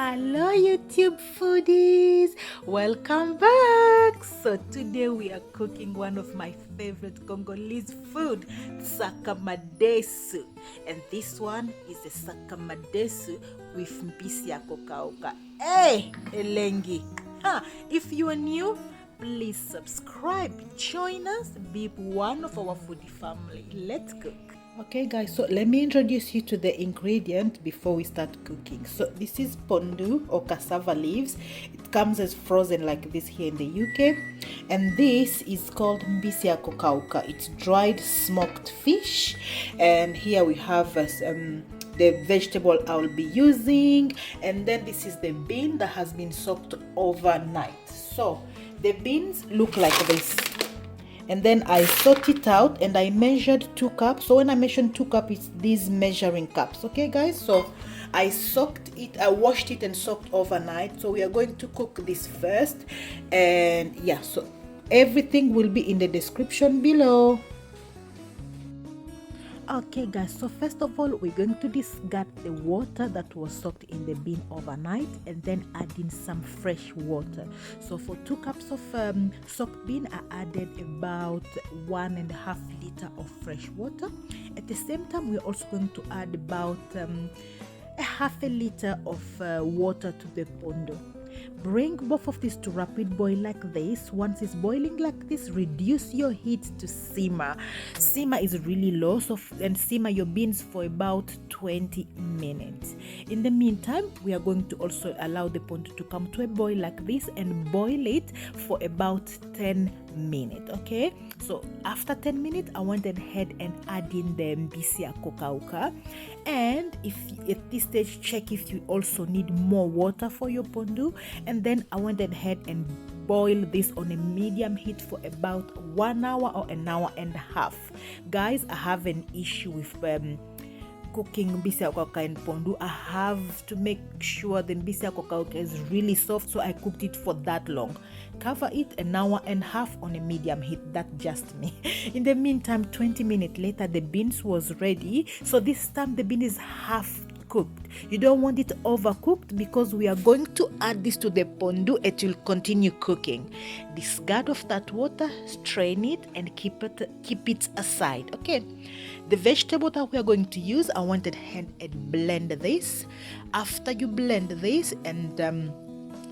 Hello YouTube foodies, welcome back. So today we are cooking one of my favorite Congolese food, Nsaka madesu, and this one is the Nsaka madesu with mbisi yako kauka. Hey elengi, if you are new, please subscribe, join us, be one of our foodie family. Let's cook. Okay guys, so let me introduce you to the ingredient before we start cooking. So this is pondu or cassava leaves. It comes as frozen like this here in the UK, and this is called mbisi yako kauka. It's dried smoked fish, and here we have the vegetable I will be using, and then this is the bean that has been soaked overnight. So the beans look like this, and then I sort it out and I measured 2 cups. So when I mention 2 cups, it's these measuring cups. Okay guys, so I soaked it, I washed it and soaked overnight. So we are going to cook this first, and yeah, so everything will be in the description below. Okay guys, so first of all, we're going to discard the water that was soaked in the bean overnight and then add in some fresh water. So for 2 cups of soaked bean, I added about 1.5 liters of fresh water. At the same time, we're also going to add about 0.5 liter of water to the pondu. Bring both of these to rapid boil like this. Once it's boiling like this, reduce your heat to simmer. Simmer is really low, and simmer your beans for about 20 minutes. In the meantime, we are going to also allow the pondu to come to a boil like this and boil it for about 10 minutes. Okay, so after 10 minutes, I went ahead and add in the mbisi yako kauka, and if at this stage check if you also need more water for your pondu, and then I went ahead and boil this on a medium heat for about 1 hour or an hour and a half. Guys, I have an issue with cooking mbisi yako kauka and pondu. I have to make sure the mbisi yako kauka is really soft, so I cooked it for that long. Cover it an hour and a half on a medium heat. That's just me. In the meantime, 20 minutes later, the beans was ready. So this time the bean is half cooked. You don't want it overcooked because we are going to add this to the pondu. It will continue cooking. Discard of that water, strain it, and keep it aside. Okay, the vegetable that we are going to use, I went ahead and blend this. After you blend this, and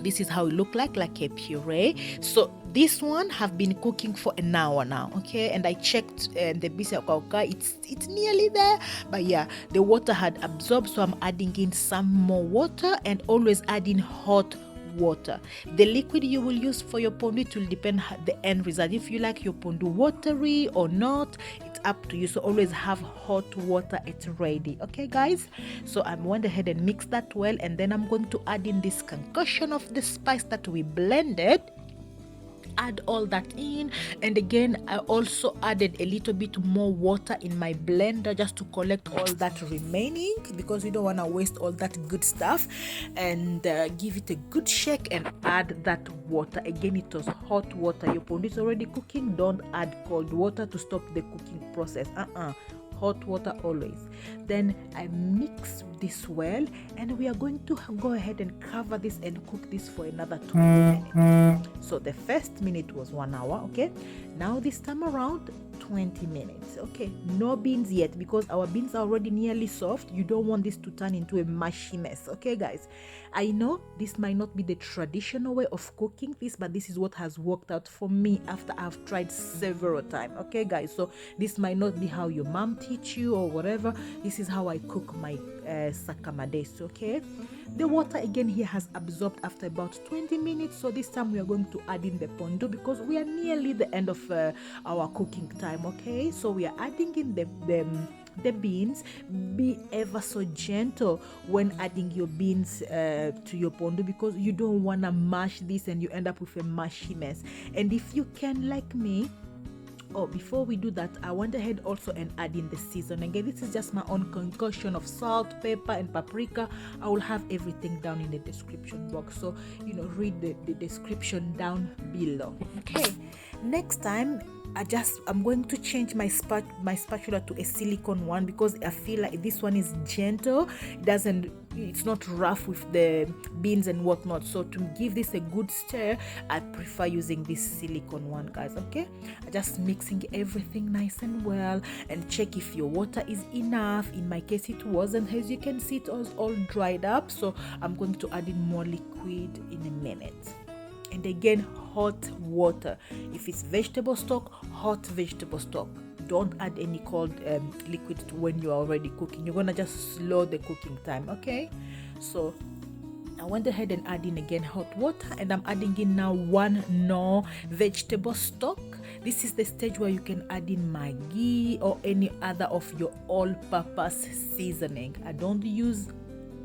this is how it look like a puree. So this one have been cooking for an hour now. Okay, and I checked the mbisi yako kauka, it's nearly there, but yeah, the water had absorbed, so I'm adding in some more water, and always adding hot water. The liquid you will use for your pondu, it will depend the end result. If you like your pondu watery or not, it's up to you. So always have hot water, it's ready. Okay guys, so I went ahead and mixed that well, and then I'm going to add in this concoction of the spice that we blended. Add all that in, and again I also added a little bit more water in my blender just to collect all that remaining, because you don't want to waste all that good stuff, and give it a good shake and add that water. Again, it was hot water. Your pondu is already cooking, don't add cold water to stop the cooking process. Hot water always. Then I mix this well, and we are going to go ahead and cover this and cook this for another 20 minutes. So the first minute was 1 hour. Okay, now this time around 20 minutes. Okay, no beans yet because our beans are already nearly soft. You don't want this to turn into a mushy mess. Okay guys, I know this might not be the traditional way of cooking this, but this is what has worked out for me after I've tried several times. Okay guys, so this might not be how your mom teach you or whatever. This is how I cook my Nsaka madesu. Okay, the water again here has absorbed after about 20 minutes. So this time we are going to add in the pondu because we are nearly the end of our cooking time. Okay, so we are adding in the beans. Be ever so gentle when adding your beans to your pondu, because you don't want to mash this and you end up with a mushy mess. And if you can, like me, before we do that, I went ahead also and add in the season. Again, this is just my own concoction of salt, pepper, and paprika. I will have everything down in the description box, so read the description down below. Okay, next time I'm going to change my spatula to a silicone one, because I feel like this one is gentle. It doesn't it's not rough with the beans and whatnot. So to give this a good stir, I prefer using this silicone one, guys. Okay, just mixing everything nice and well, and check if your water is enough. In my case it wasn't. As you can see, it was all dried up, so I'm going to add in more liquid in a minute. And again, hot water. If it's vegetable stock, hot vegetable stock. Don't add any cold liquid when you're already cooking. You're gonna just slow the cooking time. Okay, so I went ahead and add in again hot water, and I'm adding in now 1 Knorr vegetable stock. This is the stage where you can add in Maggi or any other of your all-purpose seasoning. I don't use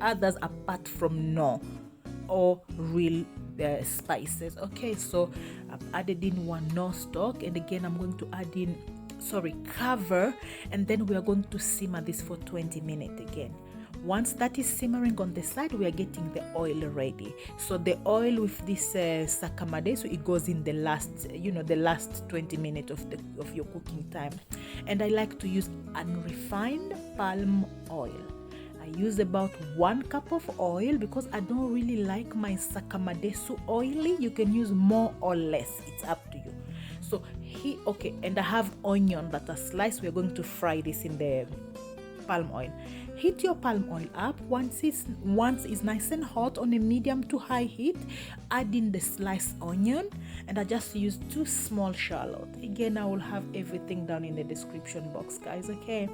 others apart from Knorr or real spices. Okay, so I've added in 1 Knorr stock, and again I'm going to add in cover, and then we are going to simmer this for 20 minutes again. Once that is simmering on the side, we are getting the oil ready. So the oil with this Nsaka madesu, it goes in the last, the last 20 minutes of your cooking time. And I like to use unrefined palm oil. I use about 1 cup of oil because I don't really like my Nsaka madesu oily. You can use more or less, it's up to you. So okay, and I have onion that are sliced. We're going to fry this in the palm oil. Heat your palm oil up. Once it's nice and hot on a medium to high heat, add in the sliced onion, and I just used 2 small shallots. Again, I will have everything down in the description box, guys. Okay,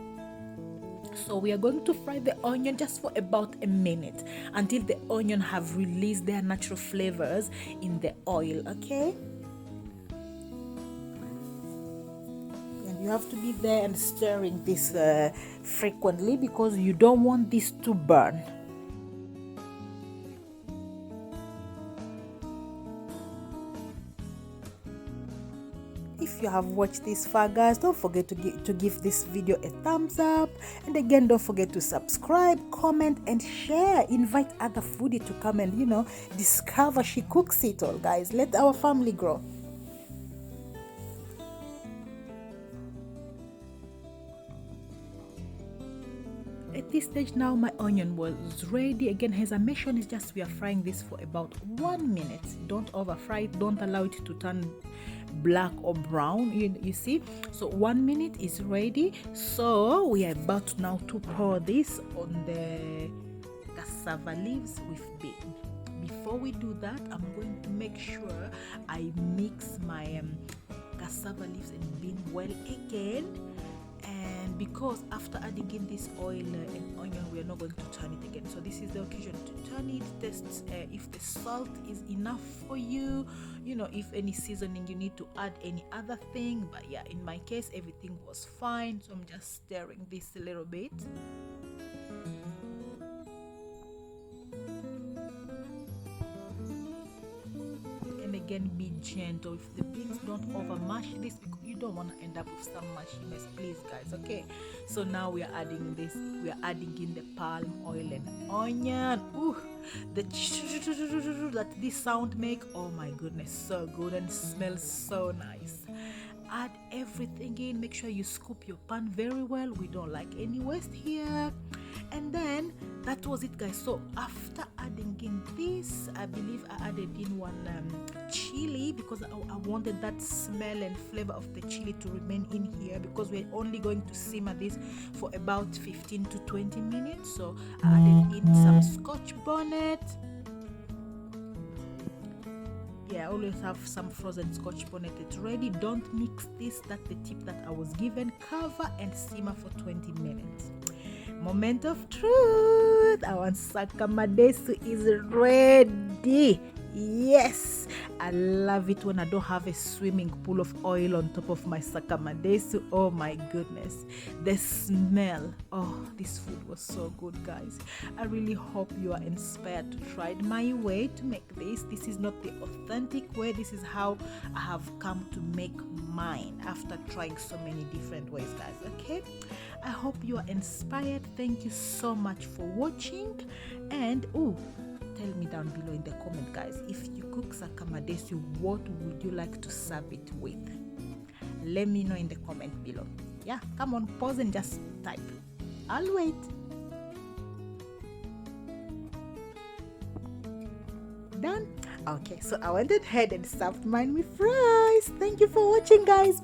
so we are going to fry the onion just for about a minute until the onion have released their natural flavors in the oil. Okay, you have to be there and stirring this frequently because you don't want this to burn. If you have watched this far, guys, don't forget to give this video a thumbs up, and again, don't forget to subscribe, comment, and share. Invite other foodie to come and discover she cooks it all, guys. Let our family grow. At this stage now, my onion was ready. Again, as I mentioned, it's just we are frying this for about 1 minute. Don't over fry it. Don't allow it to turn black or brown. You see, so 1 minute is ready. So we are about now to pour this on the cassava leaves with bean. Before we do that, I'm going to make sure I mix my cassava leaves and bean well again. And because after adding in this oil and onion, we are not going to turn it again. So this is the occasion to turn it, test if the salt is enough for you, if any seasoning you need to add any other thing. But yeah, in my case, everything was fine. So I'm just stirring this a little bit. And again, be gentle. If the beans, don't over mash this because you don't want to end up with some mushiness, please, guys. Okay, so now we are adding this. We are adding in the palm oil and onion. Ooh, that this sound make, oh my goodness, so good and smells so nice. Add everything in. Make sure you scoop your pan very well. We don't like any waste here. And then that was it, guys. So after adding in this, I believe I added in 1 chili because I wanted that smell and flavor of the chili to remain in here because we're only going to simmer this for about 15 to 20 minutes. So I added in some scotch bonnet. Yeah, I always have some frozen scotch bonnet ready. Don't mix this. That's the tip that I was given. Cover and simmer for 20 minutes. Moment of truth. Our Nsaka madesu is ready. Yes, I love it when I don't have a swimming pool of oil on top of my Nsaka madesu. Oh my goodness, the smell. Oh, this food was so good, guys. I really hope you are inspired to try it my way to make this. This is not the authentic way. This is how I have come to make mine after trying so many different ways, guys. Okay, I hope you are inspired. Thank you so much for watching, and tell me down below in the comment, guys, if you cook Nsaka madesu, what would you like to serve it with? Let me know in the comment below. Yeah, come on, pause and just type. I'll wait. Done. Okay, so I went ahead and served mine with fries. Thank you for watching, guys.